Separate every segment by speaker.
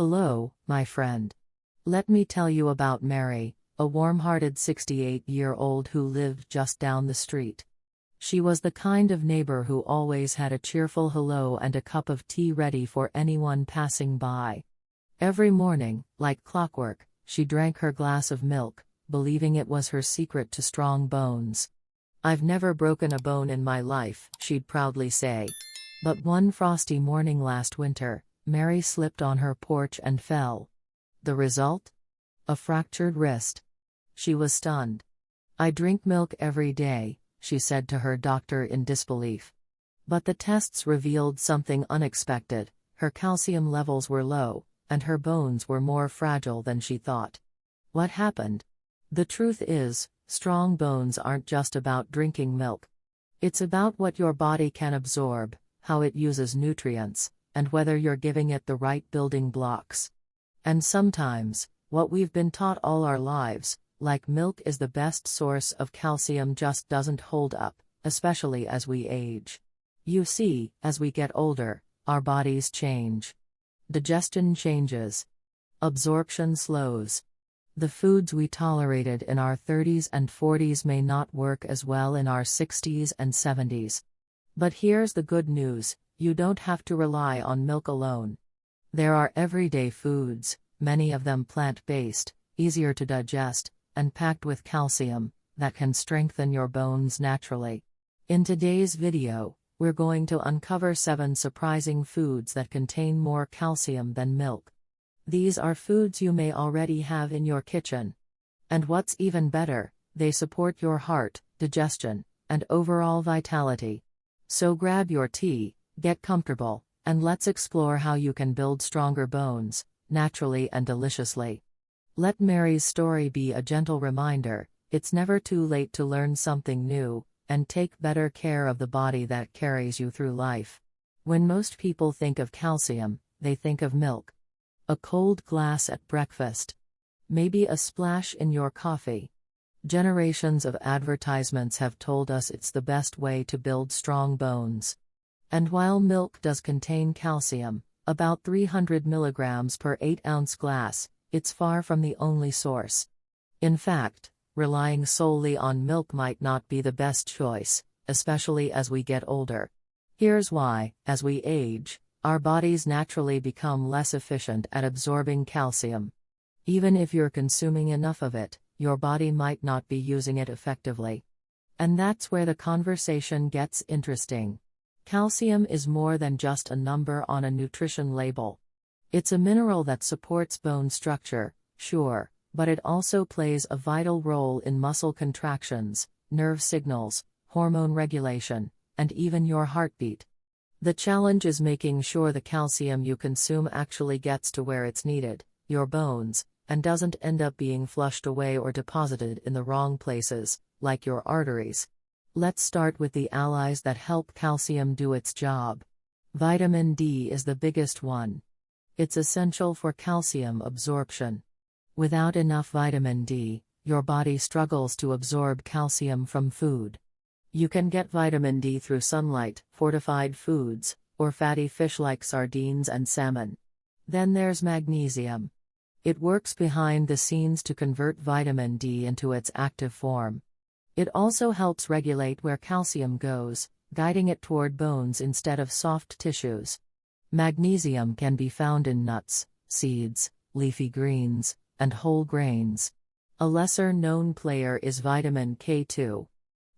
Speaker 1: Hello, my friend. Let me tell you about Mary, a warm-hearted 68-year-old who lived just down the street. She was the kind of neighbor who always had a cheerful hello and a cup of tea ready for anyone passing by. Every morning, like clockwork, she drank her glass of milk, believing it was her secret to strong bones. "I've never broken a bone in my life," she'd proudly say. But one frosty morning last winter, Mary slipped on her porch and fell. The result? A fractured wrist. She was stunned. "I drink milk every day," she said to her doctor in disbelief. But the tests revealed something unexpected. Her calcium levels were low, and her bones were more fragile than she thought. What happened? The truth is, strong bones aren't just about drinking milk. It's about what your body can absorb, how it uses nutrients, and whether you're giving it the right building blocks. And sometimes, what we've been taught all our lives, like milk is the best source of calcium, just doesn't hold up, especially as we age. You see, as we get older, our bodies change. Digestion changes. Absorption slows. The foods we tolerated in our 30s and 40s may not work as well in our 60s and 70s. But here's the good news: you don't have to rely on milk alone. There are everyday foods, many of them plant-based, easier to digest, and packed with calcium, that can strengthen your bones naturally. In today's video, we're going to uncover 7 surprising foods that contain more calcium than milk. These are foods you may already have in your kitchen. And what's even better, they support your heart, digestion, and overall vitality. So grab your tea, get comfortable, and let's explore how you can build stronger bones, naturally and deliciously. Let Mary's story be a gentle reminder: it's never too late to learn something new, and take better care of the body that carries you through life. When most people think of calcium, they think of milk. A cold glass at breakfast. Maybe a splash in your coffee. Generations of advertisements have told us it's the best way to build strong bones. And while milk does contain calcium, about 300 milligrams per 8-ounce glass, it's far from the only source. In fact, relying solely on milk might not be the best choice, especially as we get older. Here's why: as we age, our bodies naturally become less efficient at absorbing calcium. Even if you're consuming enough of it, your body might not be using it effectively. And that's where the conversation gets interesting. Calcium is more than just a number on a nutrition label. It's a mineral that supports bone structure, sure, but it also plays a vital role in muscle contractions, nerve signals, hormone regulation, and even your heartbeat. The challenge is making sure the calcium you consume actually gets to where it's needed, your bones, and doesn't end up being flushed away or deposited in the wrong places, like your arteries. Let's start with the allies that help calcium do its job. Vitamin D is the biggest one. It's essential for calcium absorption. Without enough vitamin D, your body struggles to absorb calcium from food. You can get vitamin D through sunlight, fortified foods, or fatty fish like sardines and salmon. Then there's magnesium. It works behind the scenes to convert vitamin D into its active form. It also helps regulate where calcium goes, guiding it toward bones instead of soft tissues. Magnesium can be found in nuts, seeds, leafy greens, and whole grains. A lesser-known player is vitamin K2.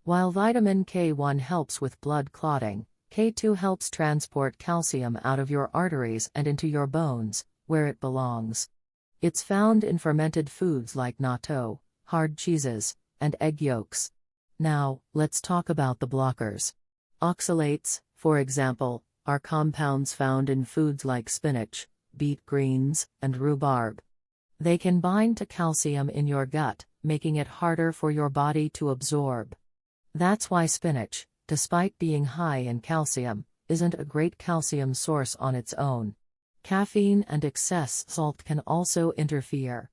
Speaker 1: While vitamin K1 helps with blood clotting, K2 helps transport calcium out of your arteries and into your bones, where it belongs. It's found in fermented foods like natto, hard cheeses, and egg yolks. Now, let's talk about the blockers. Oxalates, for example, are compounds found in foods like spinach, beet greens, and rhubarb. They can bind to calcium in your gut, making it harder for your body to absorb. That's why spinach, despite being high in calcium, isn't a great calcium source on its own. Caffeine and excess salt can also interfere.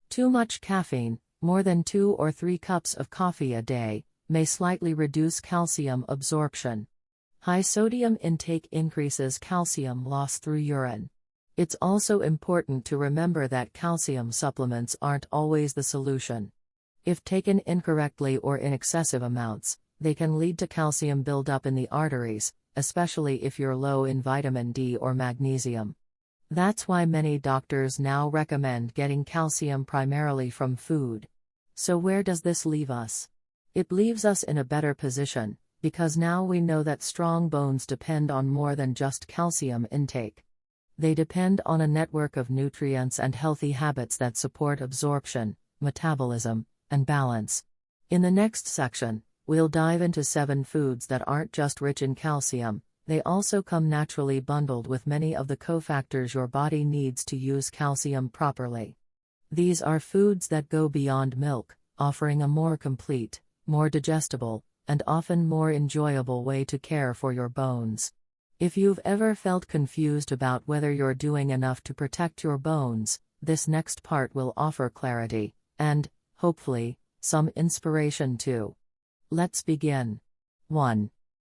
Speaker 1: Too much caffeine, more than 2 or 3 cups of coffee a day, may slightly reduce calcium absorption. High sodium intake increases calcium loss through urine. It's also important to remember that calcium supplements aren't always the solution. If taken incorrectly or in excessive amounts, they can lead to calcium buildup in the arteries, especially if you're low in vitamin D or magnesium. That's why many doctors now recommend getting calcium primarily from food. So where does this leave us? It leaves us in a better position, because now we know that strong bones depend on more than just calcium intake. They depend on a network of nutrients and healthy habits that support absorption, metabolism, and balance. In the next section, we'll dive into 7 foods that aren't just rich in calcium, they also come naturally bundled with many of the cofactors your body needs to use calcium properly. These are foods that go beyond milk, offering a more complete, more digestible, and often more enjoyable way to care for your bones. If you've ever felt confused about whether you're doing enough to protect your bones, this next part will offer clarity, and, hopefully, some inspiration too. Let's begin. 1.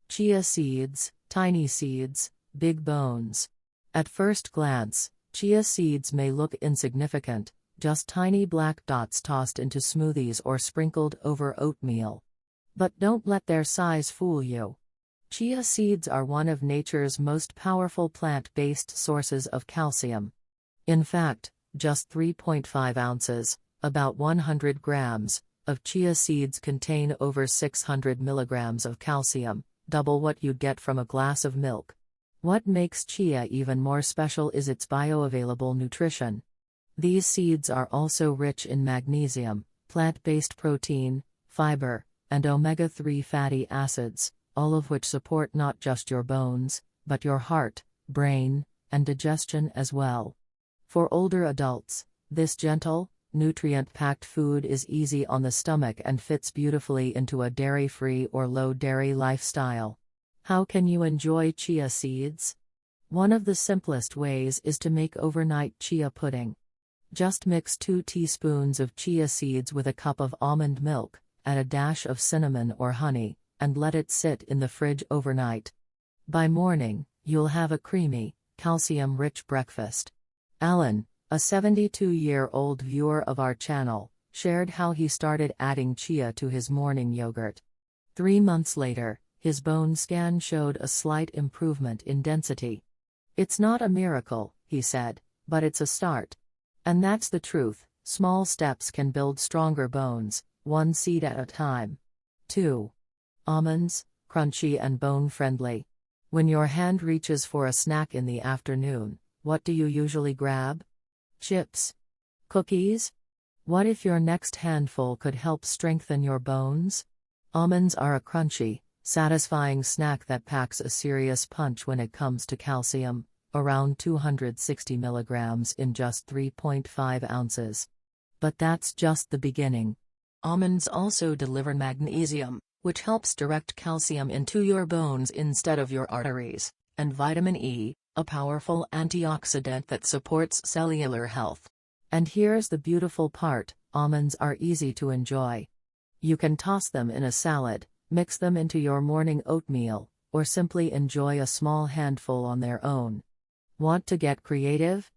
Speaker 1: Chia seeds, tiny seeds, big bones. At first glance, chia seeds may look insignificant, just tiny black dots tossed into smoothies or sprinkled over oatmeal. But don't let their size fool you. Chia seeds are one of nature's most powerful plant-based sources of calcium. In fact, just 3.5 ounces, about 100 grams, of chia seeds contain over 600 milligrams of calcium, double what you'd get from a glass of milk. What makes chia even more special is its bioavailable nutrition. These seeds are also rich in magnesium, plant-based protein, fiber, and omega-3 fatty acids, all of which support not just your bones, but your heart, brain, and digestion as well. For older adults, this gentle, nutrient-packed food is easy on the stomach and fits beautifully into a dairy-free or low-dairy lifestyle. How can you enjoy chia seeds? One of the simplest ways is to make overnight chia pudding. Just mix 2 teaspoons of chia seeds with a cup of almond milk, add a dash of cinnamon or honey, and let it sit in the fridge overnight. By morning, you'll have a creamy, calcium-rich breakfast. Alan, a 72-year-old viewer of our channel, shared how he started adding chia to his morning yogurt. 3 months later, his bone scan showed a slight improvement in density. It's not a miracle, he said, but it's a start. And that's the truth, small steps can build stronger bones, one seed at a time. 2. Almonds, crunchy and bone-friendly. When your hand reaches for a snack in the afternoon, what do you usually grab? Chips? Cookies? What if your next handful could help strengthen your bones? Almonds are a crunchy, satisfying snack that packs a serious punch when it comes to calcium, around 260 milligrams in just 3.5 ounces. But that's just the beginning. Almonds also deliver magnesium, which helps direct calcium into your bones instead of your arteries, and vitamin E, a powerful antioxidant that supports cellular health. And here's the beautiful part, almonds are easy to enjoy. You can toss them in a salad, mix them into your morning oatmeal, or simply enjoy a small handful on their own. Want to get creative?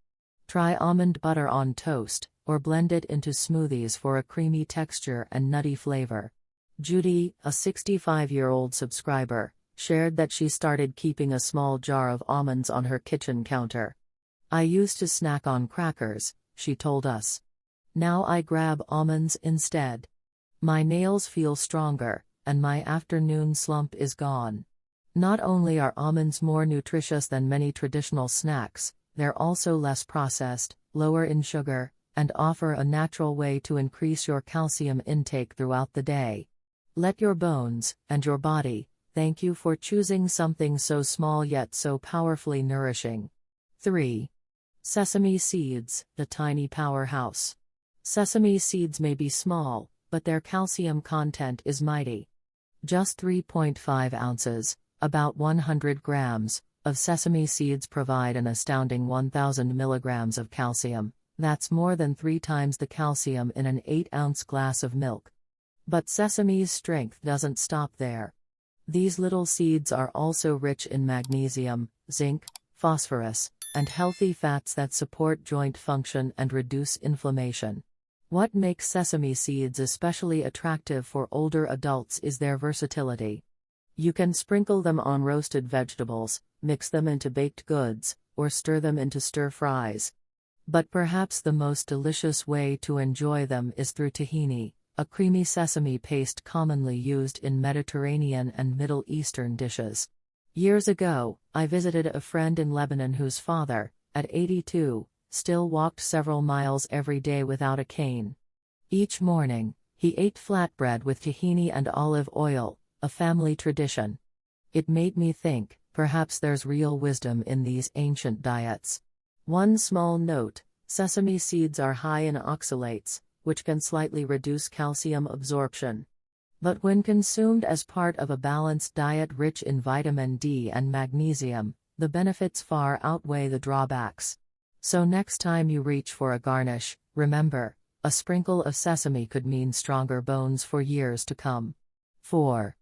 Speaker 1: Try almond butter on toast, or blend it into smoothies for a creamy texture and nutty flavor. Judy, a 65-year-old subscriber, shared that she started keeping a small jar of almonds on her kitchen counter. I used to snack on crackers, she told us. Now I grab almonds instead. My nails feel stronger, and my afternoon slump is gone. Not only are almonds more nutritious than many traditional snacks, they're also less processed, lower in sugar, and offer a natural way to increase your calcium intake throughout the day. Let your bones, and your body, thank you for choosing something so small yet so powerfully nourishing. 3. Sesame seeds, the tiny powerhouse. Sesame seeds may be small, but their calcium content is mighty. Just 3.5 ounces, about 100 grams, of sesame seeds provide an astounding 1,000 milligrams of calcium. That's more than 3 times the calcium in an 8-ounce glass of milk. But sesame's strength doesn't stop there. These little seeds are also rich in magnesium, zinc, phosphorus, and healthy fats that support joint function and reduce inflammation. What makes sesame seeds especially attractive for older adults is their versatility. You can sprinkle them on roasted vegetables, mix them into baked goods, or stir them into stir-fries. But perhaps the most delicious way to enjoy them is through tahini, a creamy sesame paste commonly used in Mediterranean and Middle Eastern dishes. Years ago, I visited a friend in Lebanon whose father, at 82, still walked several miles every day without a cane. Each morning, he ate flatbread with tahini and olive oil, a family tradition. It made me think, perhaps there's real wisdom in these ancient diets. One small note: sesame seeds are high in oxalates, which can slightly reduce calcium absorption. But when consumed as part of a balanced diet rich in vitamin D and magnesium, the benefits far outweigh the drawbacks. So next time you reach for a garnish, remember, a sprinkle of sesame could mean stronger bones for years to come. 4.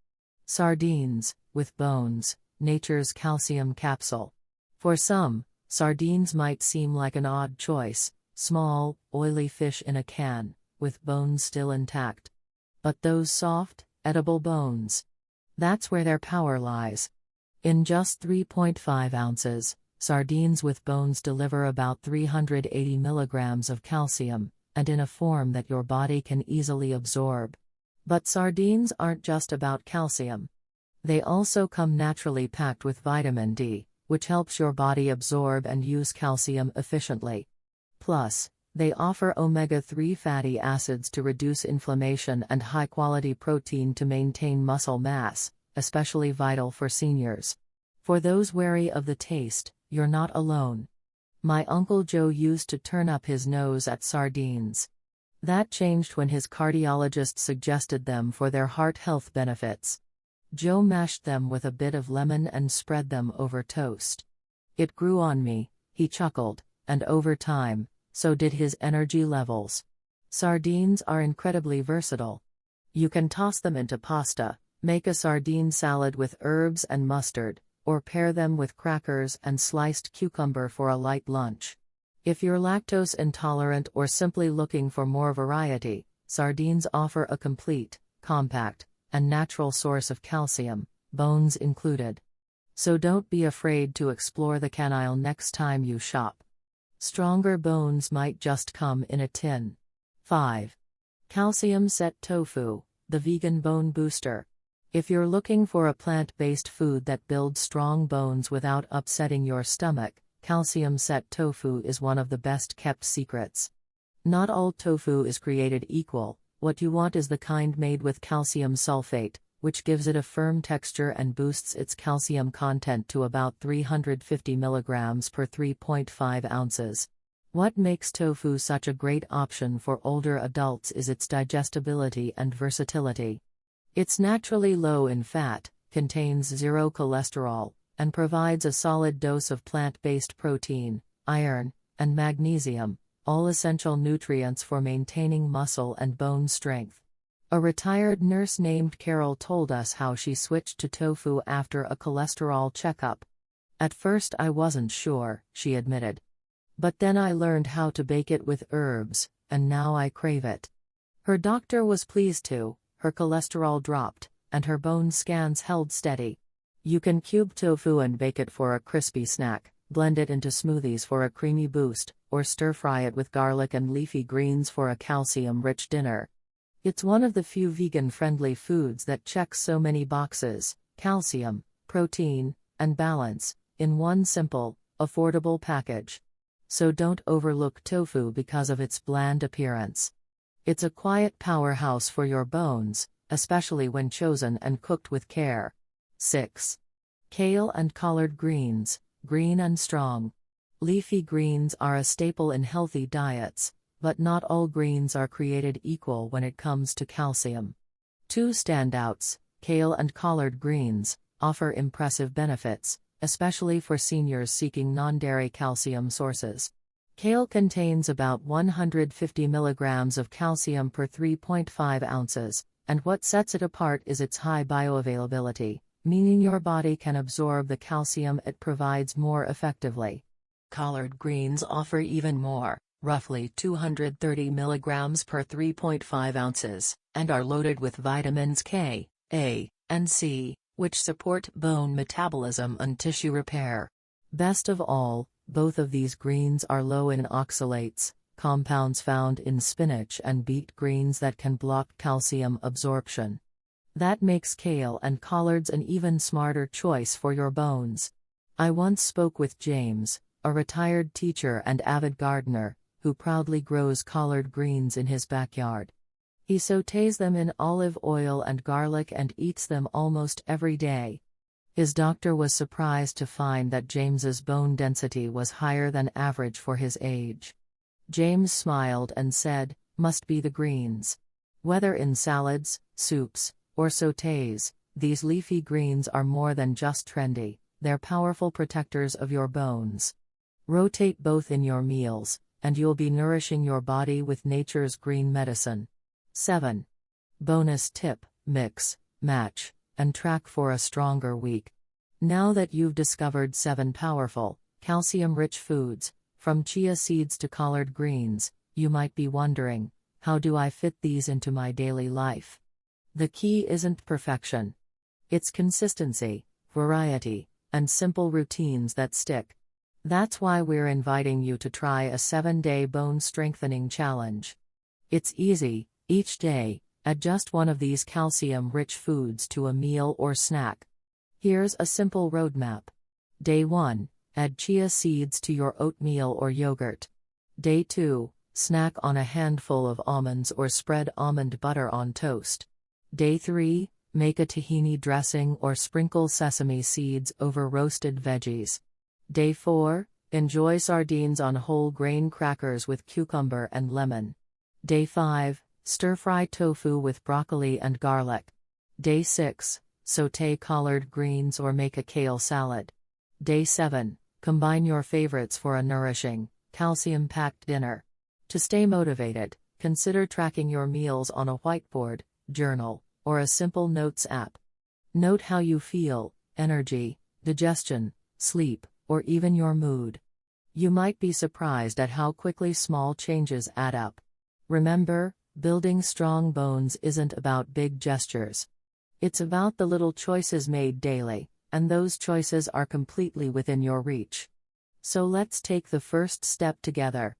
Speaker 1: Sardines, with bones, nature's calcium capsule. For some, sardines might seem like an odd choice, small, oily fish in a can, with bones still intact. But those soft, edible bones, that's where their power lies. In just 3.5 ounces, sardines with bones deliver about 380 milligrams of calcium, and in a form that your body can easily absorb. But sardines aren't just about calcium. They also come naturally packed with vitamin D, which helps your body absorb and use calcium efficiently. Plus, they offer omega-3 fatty acids to reduce inflammation and high-quality protein to maintain muscle mass, especially vital for seniors. For those wary of the taste, you're not alone. My Uncle Joe used to turn up his nose at sardines. That changed when his cardiologist suggested them for their heart health benefits. Joe mashed them with a bit of lemon and spread them over toast. It grew on me, he chuckled, and over time, so did his energy levels. Sardines are incredibly versatile. You can toss them into pasta, make a sardine salad with herbs and mustard, or pair them with crackers and sliced cucumber for a light lunch. If you're lactose intolerant or simply looking for more variety, sardines offer a complete, compact, and natural source of calcium, bones included. So don't be afraid to explore the can aisle next time you shop. Stronger bones might just come in a tin. 5. Calcium set tofu, the vegan bone booster. If you're looking for a plant-based food that builds strong bones without upsetting your stomach, calcium set tofu is one of the best-kept secrets. Not all tofu is created equal. What you want is the kind made with calcium sulfate, which gives it a firm texture and boosts its calcium content to about 350 milligrams per 3.5 ounces. What makes tofu such a great option for older adults is its digestibility and versatility. It's naturally low in fat, contains zero cholesterol, and provides a solid dose of plant-based protein, iron, and magnesium, all essential nutrients for maintaining muscle and bone strength. A retired nurse named Carol told us how she switched to tofu after a cholesterol checkup. At first I wasn't sure, she admitted. But then I learned how to bake it with herbs, and now I crave it. Her doctor was pleased too. Her cholesterol dropped, and her bone scans held steady. You can cube tofu and bake it for a crispy snack, blend it into smoothies for a creamy boost, or stir-fry it with garlic and leafy greens for a calcium-rich dinner. It's one of the few vegan-friendly foods that checks so many boxes: calcium, protein, and balance, in one simple, affordable package. So don't overlook tofu because of its bland appearance. It's a quiet powerhouse for your bones, especially when chosen and cooked with care. 6. Kale and collard greens, green and strong. Leafy greens are a staple in healthy diets, but not all greens are created equal when it comes to calcium. Two standouts, kale and collard greens, offer impressive benefits, especially for seniors seeking non-dairy calcium sources. Kale contains about 150 milligrams of calcium per 3.5 ounces, and what sets it apart is its high bioavailability, meaning your body can absorb the calcium it provides more effectively. Collard greens offer even more, roughly 230 mg per 3.5 ounces, and are loaded with vitamins K, A, and C, which support bone metabolism and tissue repair. Best of all, both of these greens are low in oxalates, compounds found in spinach and beet greens that can block calcium absorption. That makes kale and collards an even smarter choice for your bones. I once spoke with James, a retired teacher and avid gardener, who proudly grows collard greens in his backyard. He sautés them in olive oil and garlic and eats them almost every day. His doctor was surprised to find that James's bone density was higher than average for his age. James smiled and said, "Must be the greens." Whether in salads, soups, or sautés, these leafy greens are more than just trendy, they're powerful protectors of your bones. Rotate both in your meals, and you'll be nourishing your body with nature's green medicine. 7. Bonus tip: mix, match, and track for a stronger week. Now that you've discovered 7 powerful, calcium-rich foods, from chia seeds to collard greens, you might be wondering, how do I fit these into my daily life? The key isn't perfection. It's consistency, variety, and simple routines that stick. That's why we're inviting you to try a 7-day bone-strengthening challenge. It's easy. Each day, add just one of these calcium-rich foods to a meal or snack. Here's a simple roadmap. Day 1, add chia seeds to your oatmeal or yogurt. Day 2, snack on a handful of almonds or spread almond butter on toast. Day 3, make a tahini dressing or sprinkle sesame seeds over roasted veggies. Day 4, enjoy sardines on whole grain crackers with cucumber and lemon. Day 5, stir-fry tofu with broccoli and garlic. Day 6, sauté collard greens or make a kale salad. Day 7, combine your favorites for a nourishing, calcium-packed dinner. To stay motivated, consider tracking your meals on a whiteboard, journal, or a simple notes app. Note how you feel: energy, digestion, sleep, or even your mood. You might be surprised at how quickly small changes add up. Remember, building strong bones isn't about big gestures. It's about the little choices made daily, and those choices are completely within your reach. So let's take the first step together.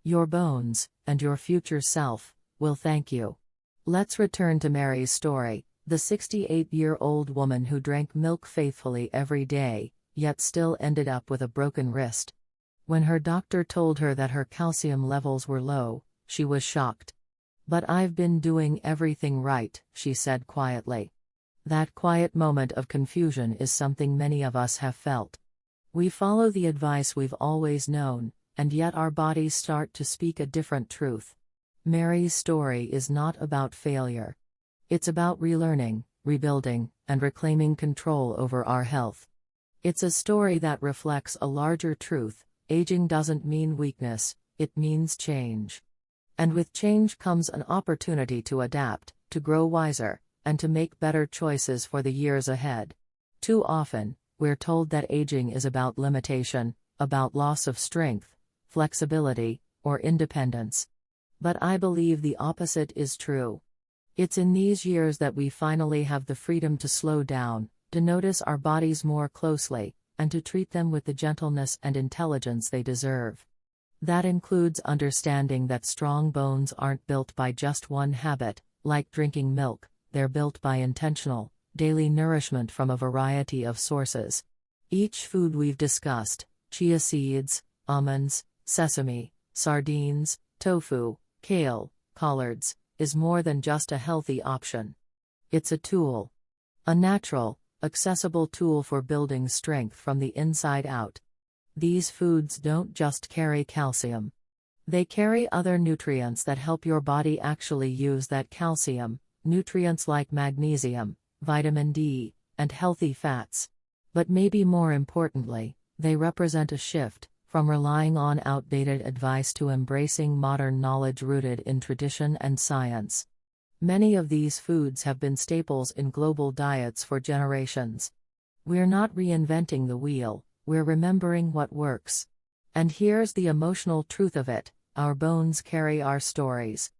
Speaker 1: Your bones, and your future self, will thank you. Let's return to Mary's story, the 68-year-old woman who drank milk faithfully every day, yet still ended up with a broken wrist. When her doctor told her that her calcium levels were low, she was shocked. "But I've been doing everything right," she said quietly. That quiet moment of confusion is something many of us have felt. We follow the advice we've always known, and yet our bodies start to speak a different truth. Mary's story is not about failure. It's about relearning, rebuilding, and reclaiming control over our health. It's a story that reflects a larger truth: aging doesn't mean weakness, it means change. And with change comes an opportunity to adapt, to grow wiser, and to make better choices for the years ahead. Too often, we're told that aging is about limitation, about loss of strength, flexibility, or independence. But I believe the opposite is true. It's in these years that we finally have the freedom to slow down, to notice our bodies more closely, and to treat them with the gentleness and intelligence they deserve. That includes understanding that strong bones aren't built by just one habit, like drinking milk. They're built by intentional, daily nourishment from a variety of sources. Each food we've discussed, chia seeds, almonds, sesame, sardines, tofu, kale, collards, is more than just a healthy option. It's a tool. A natural, accessible tool for building strength from the inside out. These foods don't just carry calcium. They carry other nutrients that help your body actually use that calcium, nutrients like magnesium, vitamin D, and healthy fats. But maybe more importantly, they represent a shift from relying on outdated advice to embracing modern knowledge rooted in tradition and science. Many of these foods have been staples in global diets for generations. We're not reinventing the wheel, we're remembering what works. And here's the emotional truth of it: our bones carry our stories.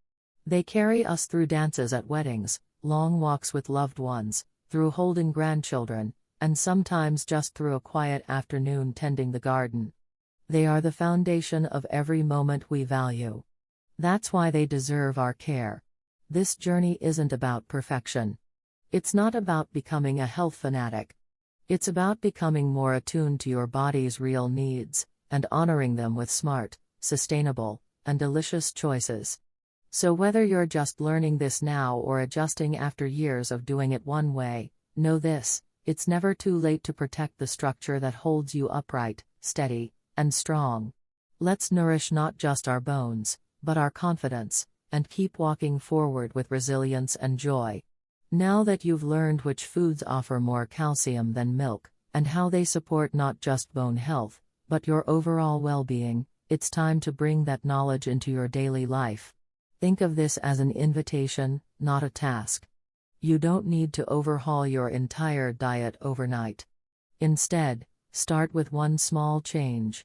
Speaker 1: They carry us through dances at weddings, long walks with loved ones, through holding grandchildren, and sometimes just through a quiet afternoon tending the garden. They are the foundation of every moment we value. That's why they deserve our care. This journey isn't about perfection. It's not about becoming a health fanatic. It's about becoming more attuned to your body's real needs, and honoring them with smart, sustainable, and delicious choices. So whether you're just learning this now or adjusting after years of doing it one way, know this: it's never too late to protect the structure that holds you upright, steady, and strong. Let's nourish not just our bones, but our confidence, and keep walking forward with resilience and joy. Now that you've learned which foods offer more calcium than milk, and how they support not just bone health, but your overall well-being, it's time to bring that knowledge into your daily life. Think of this as an invitation, not a task. You don't need to overhaul your entire diet overnight. Instead, start with one small change.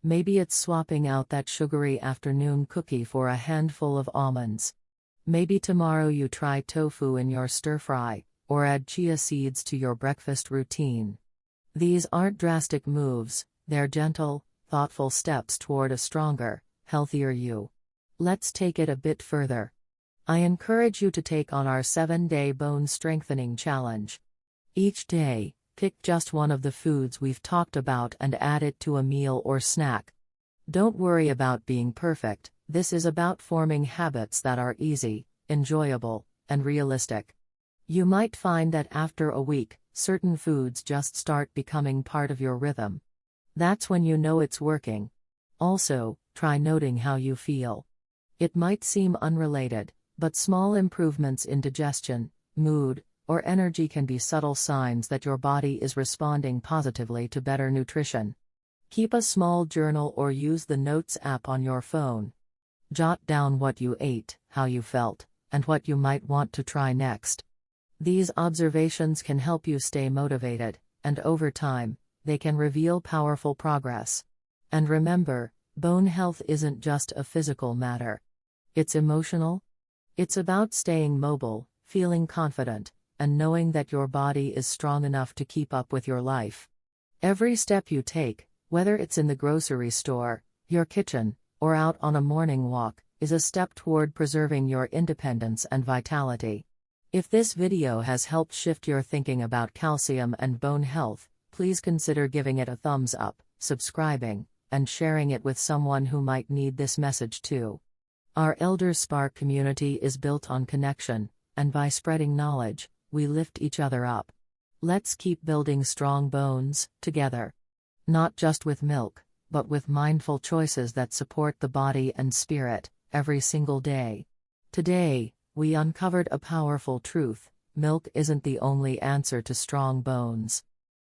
Speaker 1: Maybe it's swapping out that sugary afternoon cookie for a handful of almonds. Maybe tomorrow you try tofu in your stir-fry, or add chia seeds to your breakfast routine. These aren't drastic moves, they're gentle, thoughtful steps toward a stronger, healthier you. Let's take it a bit further. I encourage you to take on our 7-day bone strengthening challenge. Each day, pick just one of the foods we've talked about and add it to a meal or snack. Don't worry about being perfect. This is about forming habits that are easy, enjoyable, and realistic. You might find that after a week, certain foods just start becoming part of your rhythm. That's when you know it's working. Also, try noting how you feel. It might seem unrelated, but small improvements in digestion, mood, or energy can be subtle signs that your body is responding positively to better nutrition. Keep a small journal or use the Notes app on your phone. Jot down what you ate, how you felt, and what you might want to try next. These observations can help you stay motivated, and over time, they can reveal powerful progress. And remember, bone health isn't just a physical matter. It's emotional. It's about staying mobile, feeling confident, and knowing that your body is strong enough to keep up with your life. Every step you take, whether it's in the grocery store, your kitchen, or out on a morning walk, is a step toward preserving your independence and vitality. If this video has helped shift your thinking about calcium and bone health, please consider giving it a thumbs up, subscribing, and sharing it with someone who might need this message too. Our ElderSpark community is built on connection, and by spreading knowledge, we lift each other up. Let's keep building strong bones, together. Not just with milk, but with mindful choices that support the body and spirit, every single day. Today, we uncovered a powerful truth: milk isn't the only answer to strong bones.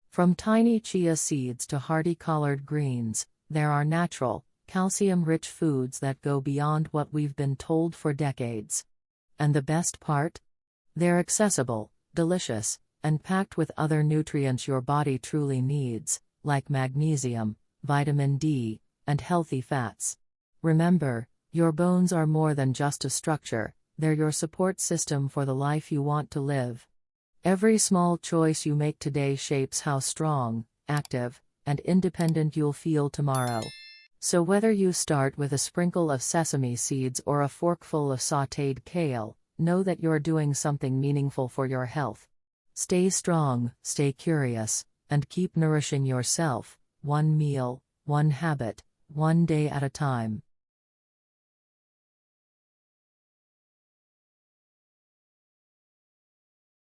Speaker 1: From tiny chia seeds to hearty collard greens, there are natural, calcium-rich foods that go beyond what we've been told for decades. And the best part? They're accessible, delicious, and packed with other nutrients your body truly needs, like magnesium, vitamin D, and healthy fats. Remember, your bones are more than just a structure, they're your support system for the life you want to live. Every small choice you make today shapes how strong, active, and independent you'll feel tomorrow. So whether you start with a sprinkle of sesame seeds or a forkful of sautéed kale, know that you're doing something meaningful for your health. Stay strong, stay curious, and keep nourishing yourself, one meal, one habit, one day at a time.